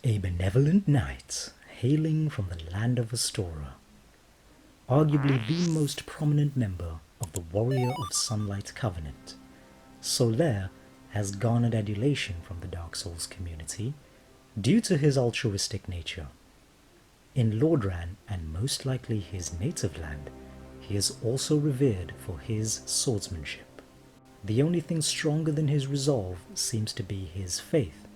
A benevolent knight hailing from the land of Astora, arguably the most prominent member of the Warrior of Sunlight Covenant, Solaire has garnered adulation from the Dark Souls community due to his altruistic nature. In Lordran, and most likely his native land, he is also revered for his swordsmanship. The only thing stronger than his resolve seems to be his faith,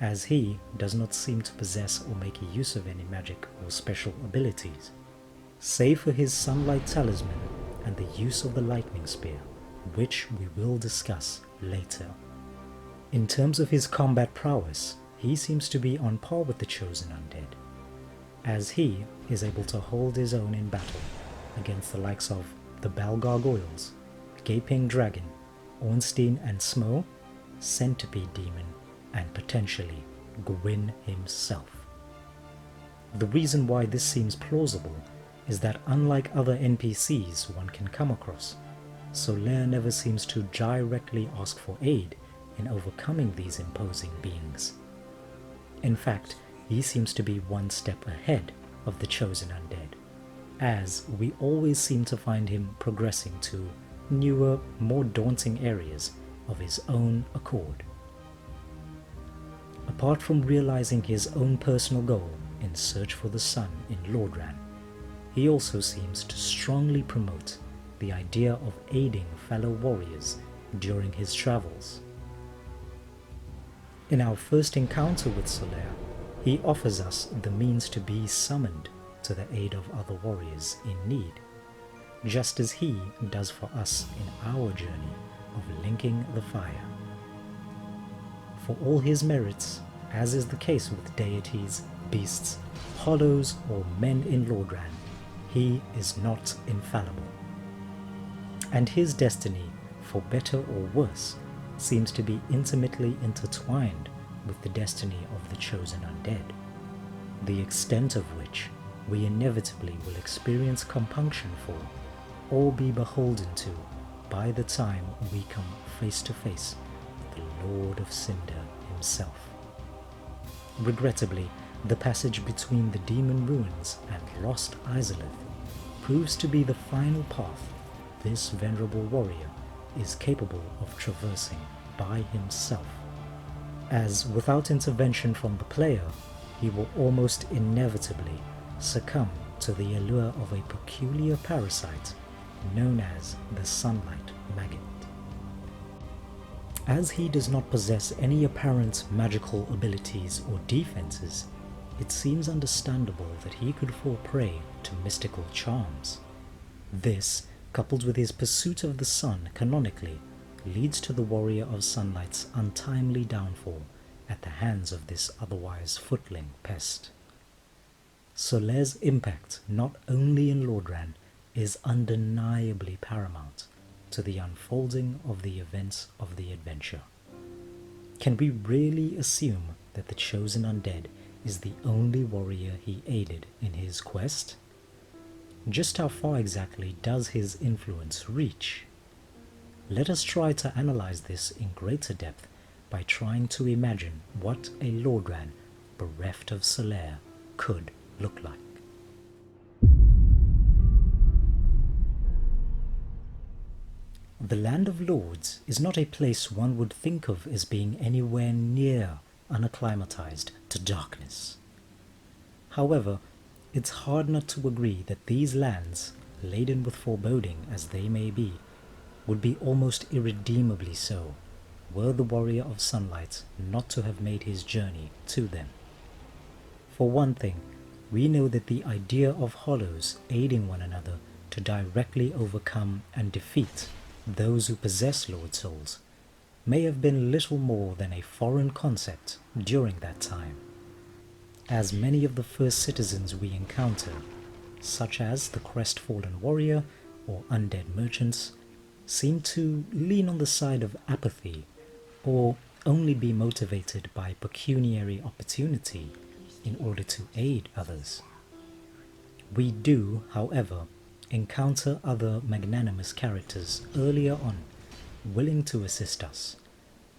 as he does not seem to possess or make use of any magic or special abilities, save for his sunlight talisman and the use of the lightning spear, which we will discuss later. In terms of his combat prowess, he seems to be on par with the Chosen Undead, as he is able to hold his own in battle against the likes of the Bell Gargoyles, Gaping Dragon, Ornstein and Smo, Centipede Demon, and potentially Gwyn himself. The reason why this seems plausible is that unlike other NPCs one can come across, Solaire never seems to directly ask for aid in overcoming these imposing beings. In fact, he seems to be one step ahead of the Chosen Undead, as we always seem to find him progressing to newer, more daunting areas of his own accord. Apart from realizing his own personal goal in search for the sun in Lordran, he also seems to strongly promote the idea of aiding fellow warriors during his travels. In our first encounter with Solaire, he offers us the means to be summoned to the aid of other warriors in need, just as he does for us in our journey of linking the fire. For all his merits, as is the case with deities, beasts, hollows, or men in Lordran, he is not infallible. And his destiny, for better or worse, seems to be intimately intertwined with the destiny of the Chosen Undead, the extent of which we inevitably will experience compunction for or be beholden to by the time we come face to face with the Lord of Cinder himself. Regrettably, the passage between the Demon Ruins and Lost Izalith proves to be the final path this venerable warrior is capable of traversing by himself, as without intervention from the player, he will almost inevitably succumb to the allure of a peculiar parasite known as the Sunlight Maggot. As he does not possess any apparent magical abilities or defenses, it seems understandable that he could fall prey to mystical charms. This, coupled with his pursuit of the sun canonically, leads to the Warrior of Sunlight's untimely downfall at the hands of this otherwise footling pest. Solaire's impact not only in Lordran is undeniably paramount to the unfolding of the events of the adventure. Can we really assume that the Chosen Undead is the only warrior he aided in his quest? Just how far exactly does his influence reach? Let us try to analyze this in greater depth by trying to imagine what a Lordran bereft of Solaire could look like. The Land of Lords is not a place one would think of as being anywhere near unacclimatized to darkness. However, it's hard not to agree that these lands, laden with foreboding as they may be, would be almost irredeemably so, were the Warrior of Sunlight not to have made his journey to them. For one thing, we know that the idea of hollows aiding one another to directly overcome and defeat those who possess Lord Souls may have been little more than a foreign concept during that time, as many of the first citizens we encounter, such as the crestfallen warrior or undead merchants, seem to lean on the side of apathy or only be motivated by pecuniary opportunity in order to aid others. We do, however, encounter other magnanimous characters earlier on willing to assist us,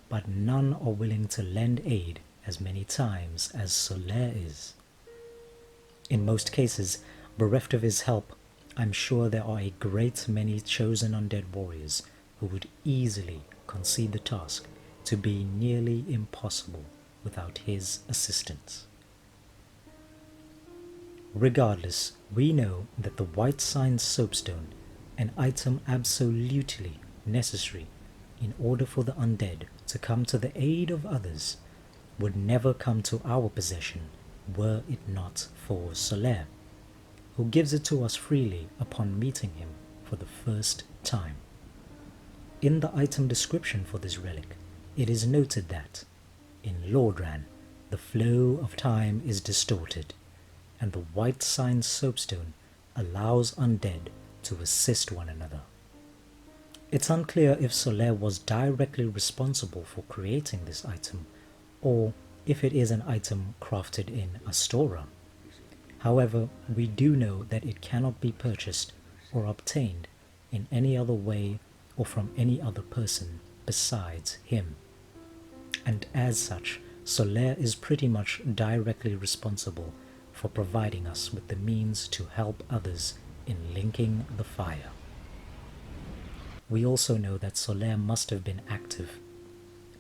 but none are willing to lend aid as many times as Solaire is. In most cases, bereft of his help, I'm sure there are a great many chosen undead warriors who would easily concede the task to be nearly impossible without his assistance. Regardless, we know that the white sign soapstone, an item absolutely necessary in order for the undead to come to the aid of others, would never come to our possession were it not for Solaire, who gives it to us freely upon meeting him for the first time. In the item description for this relic, it is noted that, in Lordran, the flow of time is distorted, and the white sign soapstone allows undead to assist one another. It's unclear if Solaire was directly responsible for creating this item, or if it is an item crafted in Astora. However, we do know that it cannot be purchased or obtained in any other way or from any other person besides him. And as such, Solaire is pretty much directly responsible for providing us with the means to help others in linking the fire. We also know that Solaire must have been active,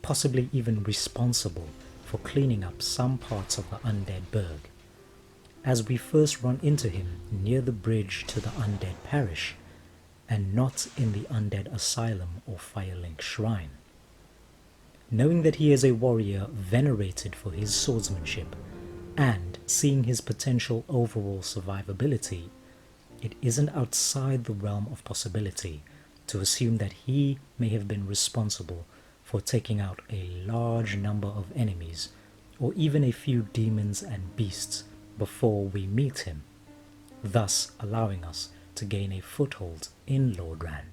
possibly even responsible for cleaning up some parts of the undead burg, as we first run into him near the bridge to the undead parish, and not in the undead asylum or Firelink shrine. Knowing that he is a warrior venerated for his swordsmanship, and seeing his potential overall survivability, it isn't outside the realm of possibility to assume that he may have been responsible for taking out a large number of enemies, or even a few demons and beasts before we meet him, thus allowing us to gain a foothold in Lordran.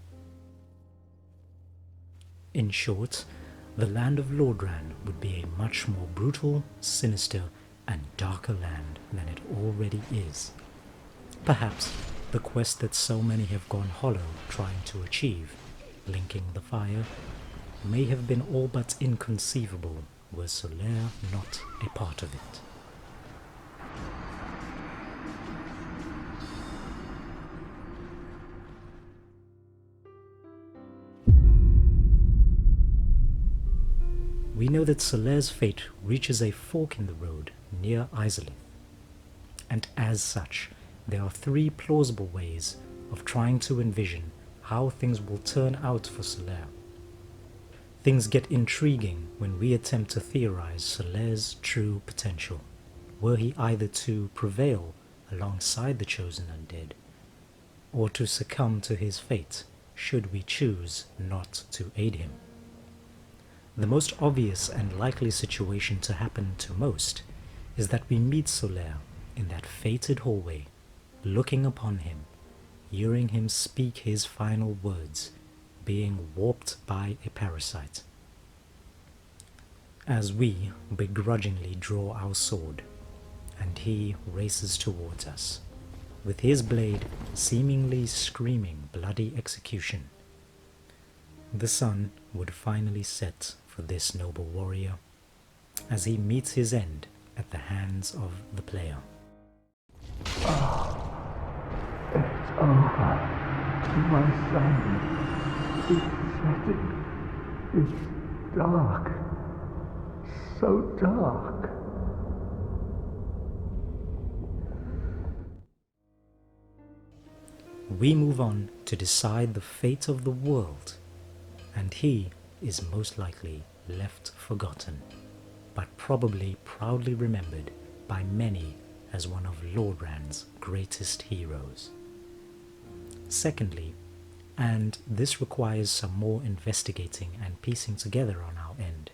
In short, the land of Lordran would be a much more brutal, sinister, and darker land than it already is. Perhaps the quest that so many have gone hollow trying to achieve, linking the fire, may have been all but inconceivable were Solaire not a part of it. We know that Solaire's fate reaches a fork in the road near Izalith, and as such, there are three plausible ways of trying to envision how things will turn out for Solaire. Things get intriguing when we attempt to theorize Solaire's true potential, were he either to prevail alongside the chosen undead, or to succumb to his fate should we choose not to aid him. The most obvious and likely situation to happen to most is that we meet Solaire in that fated hallway, looking upon him, hearing him speak his final words, being warped by a parasite. As we begrudgingly draw our sword, and he races towards us, with his blade seemingly screaming bloody execution, the sun would finally set for this noble warrior, as he meets his end at the hands of the player. Oh, it's over. My sun is setting. It's dark. So dark. We move on to decide the fate of the world, and he is most likely left forgotten, but probably proudly remembered by many as one of Lordran's greatest heroes. Secondly, and this requires some more investigating and piecing together on our end,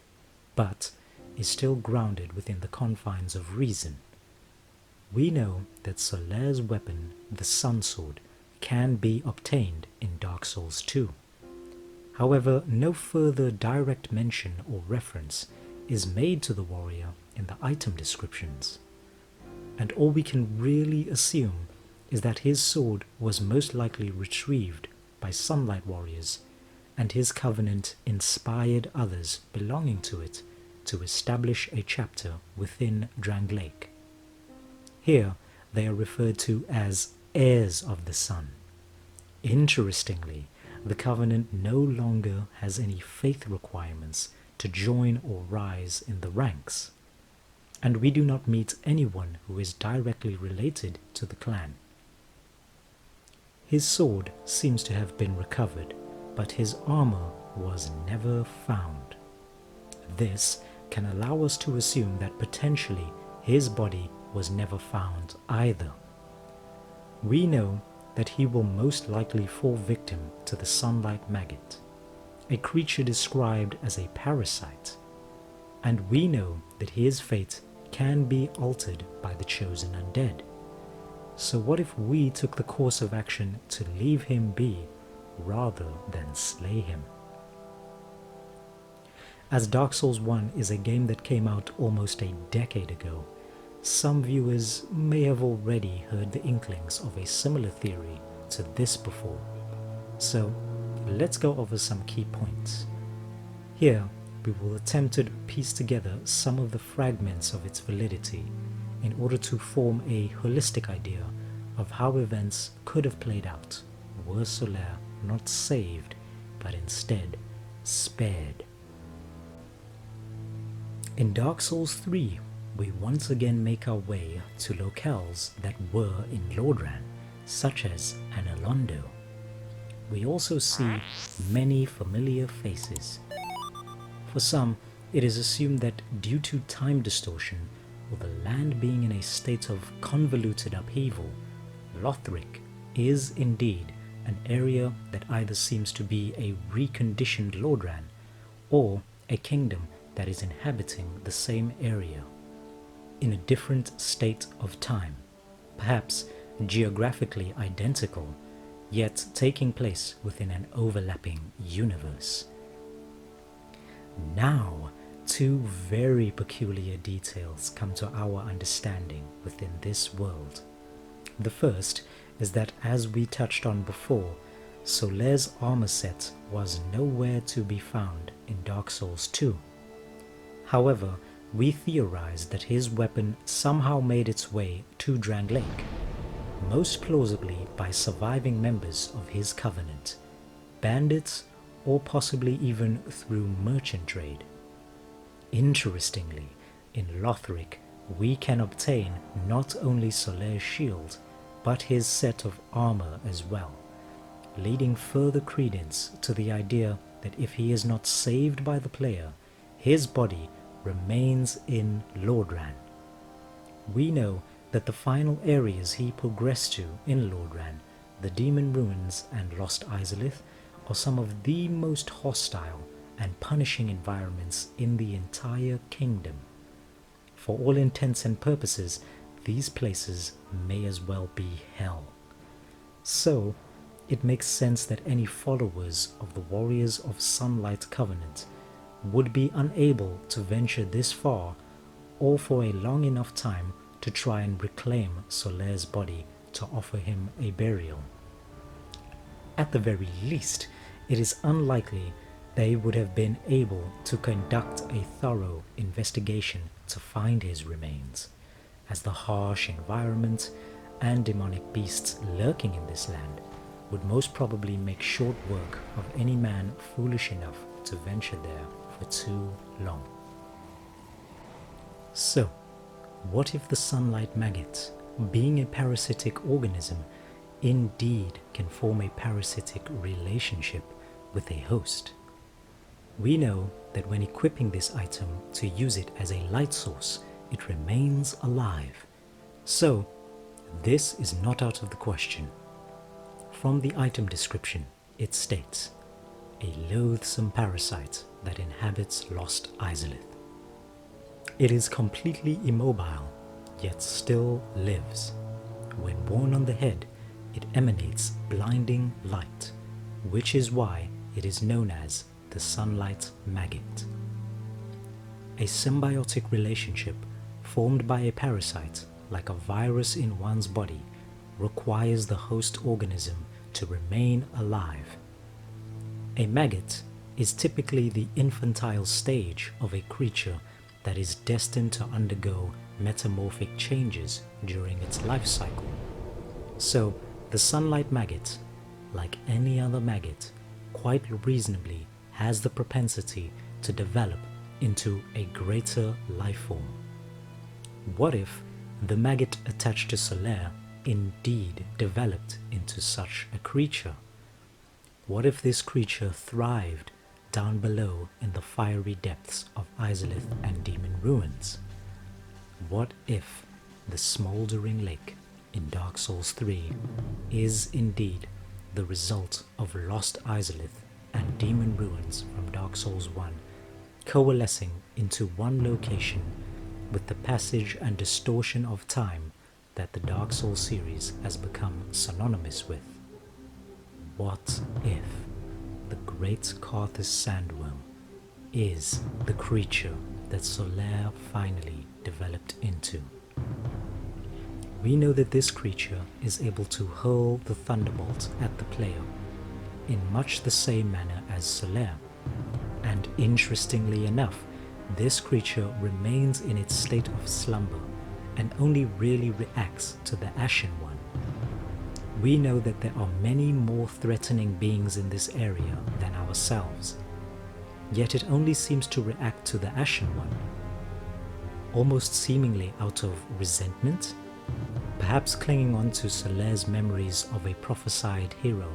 but is still grounded within the confines of reason, we know that Solaire's weapon, the Sun Sword, can be obtained in Dark Souls 2. However, no further direct mention or reference is made to the warrior in the item descriptions, and all we can really assume is that his sword was most likely retrieved by Sunlight warriors, and his covenant inspired others belonging to it to establish a chapter within Drangleic. Here they are referred to as heirs of the sun. Interestingly, the Covenant no longer has any faith requirements to join or rise in the ranks, and we do not meet anyone who is directly related to the clan. His sword seems to have been recovered, but his armor was never found. This can allow us to assume that potentially his body was never found either. We know that he will most likely fall victim to the sunlight maggot, a creature described as a parasite, and we know that his fate can be altered by the chosen undead. So what if we took the course of action to leave him be rather than slay him? As Dark Souls 1 is a game that came out almost a decade ago, some viewers may have already heard the inklings of a similar theory to this before. So let's go over some key points. Here we will attempt to piece together some of the fragments of its validity in order to form a holistic idea of how events could have played out were Solaire not saved but instead spared. In Dark Souls 3, we once again make our way to locales that were in Lordran, such as Analondo. We also see many familiar faces. For some, it is assumed that due to time distortion, or the land being in a state of convoluted upheaval, Lothric is indeed an area that either seems to be a reconditioned Lordran, or a kingdom that is inhabiting the same area, in a different state of time, perhaps geographically identical, yet taking place within an overlapping universe. Now, two very peculiar details come to our understanding within this world. The first is that, as we touched on before, Solaire's armor set was nowhere to be found in Dark Souls 2. However, we theorized that his weapon somehow made its way to Drangleic, most plausibly by surviving members of his covenant, bandits, or possibly even through merchant trade. Interestingly, in Lothric, we can obtain not only Solaire's shield, but his set of armor as well, leading further credence to the idea that if he is not saved by the player, his body remains in Lordran. We know that the final areas he progressed to in Lordran, the Demon Ruins and Lost Izalith, are some of the most hostile and punishing environments in the entire kingdom. For all intents and purposes, these places may as well be hell. So, it makes sense that any followers of the Warriors of Sunlight Covenant would be unable to venture this far or for a long enough time to try and reclaim Solaire's body to offer him a burial. At the very least, it is unlikely they would have been able to conduct a thorough investigation to find his remains, as the harsh environment and demonic beasts lurking in this land would most probably make short work of any man foolish enough to venture there for too long. So, what if the sunlight maggot, being a parasitic organism, indeed can form a parasitic relationship with a host? We know that when equipping this item to use it as a light source, it remains alive. So, this is not out of the question. From the item description, it states, a loathsome parasite that inhabits Lost Izalith. It is completely immobile, yet still lives. When worn on the head, it emanates blinding light, which is why it is known as the sunlight maggot. A symbiotic relationship formed by a parasite, like a virus in one's body, requires the host organism to remain alive. A maggot is typically the infantile stage of a creature that is destined to undergo metamorphic changes during its life cycle. So, the sunlight maggot, like any other maggot, quite reasonably has the propensity to develop into a greater life form. What if the maggot attached to Solaire indeed developed into such a creature? What if this creature thrived down below in the fiery depths of Izalith and Demon Ruins? What if the smouldering lake in Dark Souls 3 is indeed the result of lost Izalith and Demon Ruins from Dark Souls 1 coalescing into one location with the passage and distortion of time that the Dark Souls series has become synonymous with? What if the great Karthus sandworm is the creature that Solaire finally developed into? We know that this creature is able to hurl the thunderbolt at the player in much the same manner as Solaire, and interestingly enough, this creature remains in its state of slumber and only really reacts to the Ashen One. We know that there are many more threatening beings in this area than ourselves, yet it only seems to react to the Ashen One, almost seemingly out of resentment, perhaps clinging on to Solaire's memories of a prophesied hero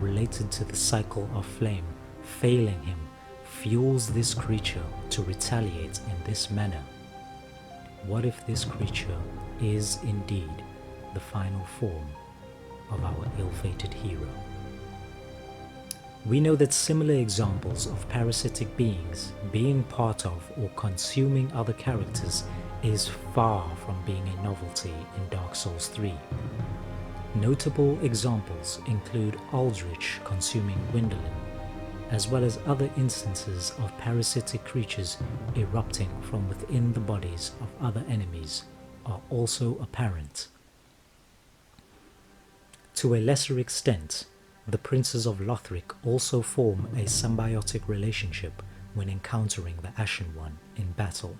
related to the cycle of flame failing him fuels this creature to retaliate in this manner. What if this creature is indeed the final form of our ill-fated hero? We know that similar examples of parasitic beings being part of or consuming other characters is far from being a novelty in Dark Souls 3. Notable examples include Aldrich consuming Gwyndolin, as well as other instances of parasitic creatures erupting from within the bodies of other enemies are also apparent. To a lesser extent, the princes of Lothric also form a symbiotic relationship when encountering the Ashen One in battle.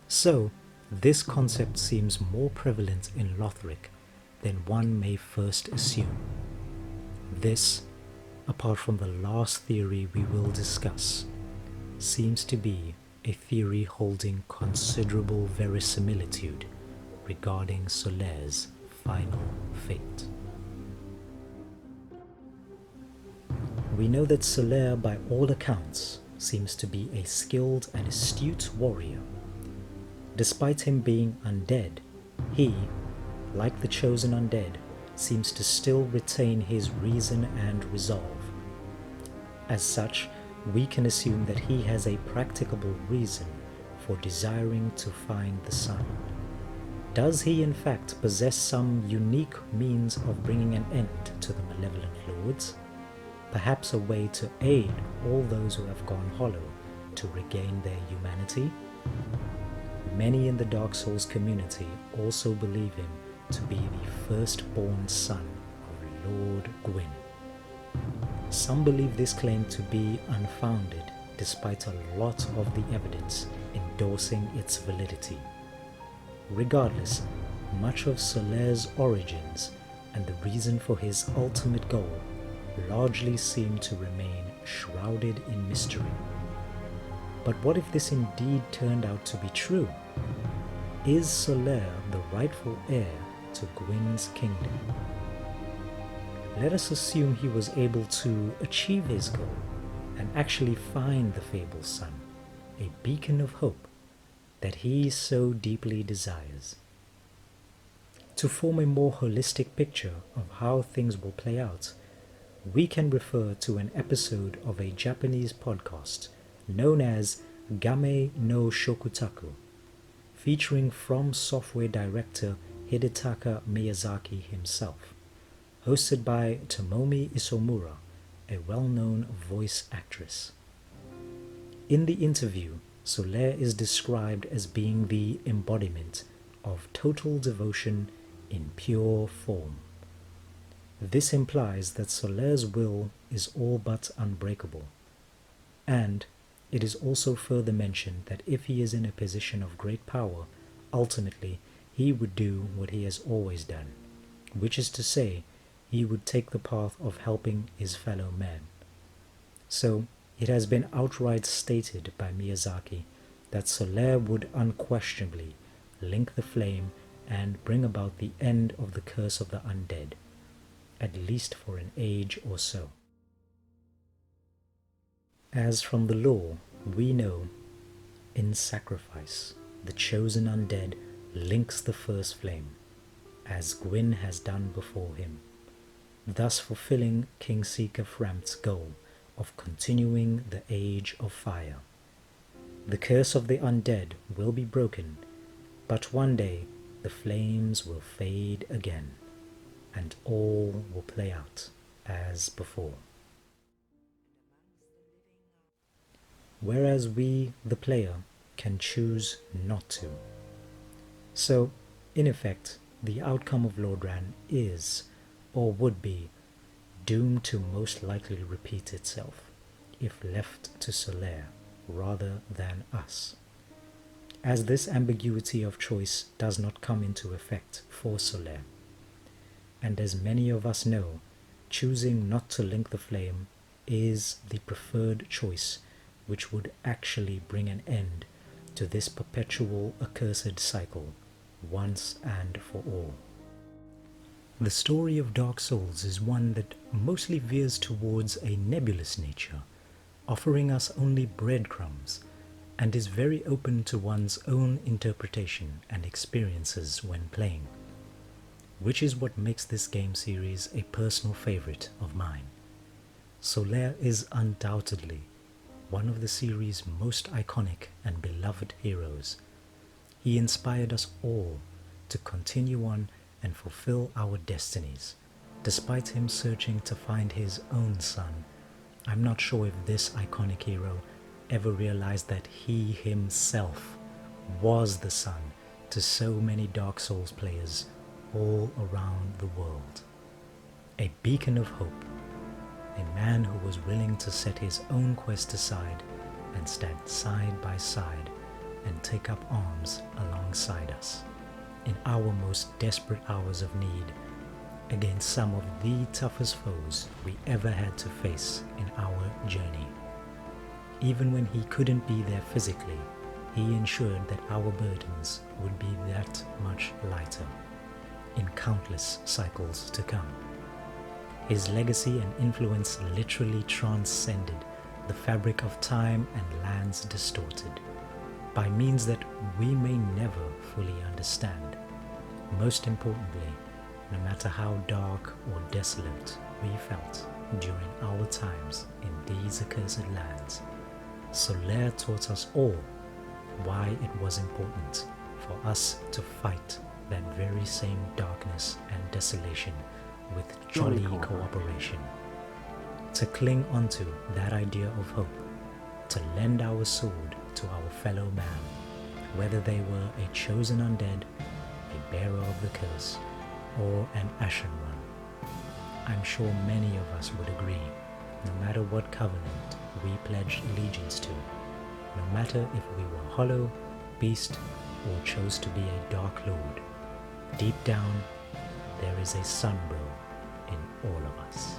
So, this concept seems more prevalent in Lothric than one may first assume. This, apart from the last theory we will discuss, seems to be a theory holding considerable verisimilitude regarding Solaire's final fate. We know that Solaire, by all accounts, seems to be a skilled and astute warrior. Despite him being undead, he, like the chosen undead, seems to still retain his reason and resolve. As such, we can assume that he has a practicable reason for desiring to find the sun. Does he in fact possess some unique means of bringing an end to the malevolent lords? Perhaps a way to aid all those who have gone hollow to regain their humanity? Many in the Dark Souls community also believe him to be the firstborn son of Lord Gwyn. Some believe this claim to be unfounded, despite a lot of the evidence endorsing its validity. Regardless, much of Solaire's origins and the reason for his ultimate goal largely seem to remain shrouded in mystery. But what if this indeed turned out to be true? Is Solaire the rightful heir to Gwyn's kingdom? Let us assume he was able to achieve his goal and actually find the fabled sun, a beacon of hope that he so deeply desires. To form a more holistic picture of how things will play out, we can refer to an episode of a Japanese podcast known as Game no Shokutaku, featuring From Software director Hidetaka Miyazaki himself, hosted by Tomomi Isomura, a well-known voice actress. In the interview, Solaire is described as being the embodiment of total devotion in pure form. This implies that Solaire's will is all but unbreakable, and it is also further mentioned that if he is in a position of great power, ultimately he would do what he has always done, which is to say, he would take the path of helping his fellow men. So, it has been outright stated by Miyazaki that Solaire would unquestionably link the flame and bring about the end of the curse of the undead, at least for an age or so. As from the lore, we know, in sacrifice, the chosen undead links the first flame, as Gwyn has done before him, thus fulfilling King Seeker Framt's goal of continuing the Age of Fire. The curse of the undead will be broken, but one day the flames will fade again, and all will play out as before. Whereas we, the player, can choose not to. So, in effect, the outcome of Lordran is, or would be, doomed to most likely repeat itself, if left to Solaire rather than us. As this ambiguity of choice does not come into effect for Solaire, and as many of us know, choosing not to link the flame is the preferred choice, which would actually bring an end to this perpetual accursed cycle once and for all. The story of Dark Souls is one that mostly veers towards a nebulous nature, offering us only breadcrumbs, and is very open to one's own interpretation and experiences when playing, which is what makes this game series a personal favorite of mine. Solaire is undoubtedly one of the series' most iconic and beloved heroes. He inspired us all to continue on and fulfill our destinies. Despite him searching to find his own son, I'm not sure if this iconic hero ever realized that he himself was the son to so many Dark Souls players all around the world. A beacon of hope, a man who was willing to set his own quest aside and stand side by side and take up arms alongside us in our most desperate hours of need against some of the toughest foes we ever had to face in our journey. Even when he couldn't be there physically, he ensured that our burdens would be that much lighter in countless cycles to come. His legacy and influence literally transcended the fabric of time and lands distorted, by means that we may never fully understand. Most importantly, no matter how dark or desolate we felt during our times in these accursed lands, Solaire taught us all why it was important for us to fight that very same darkness and desolation with jolly cooperation, to cling onto that idea of hope, to lend our sword to our fellow man, whether they were a chosen undead, a bearer of the curse, or an ashen one. I'm sure many of us would agree, no matter what covenant we pledged allegiance to, no matter if we were hollow, beast, or chose to be a dark lord, deep down there is a sunbro in all of us.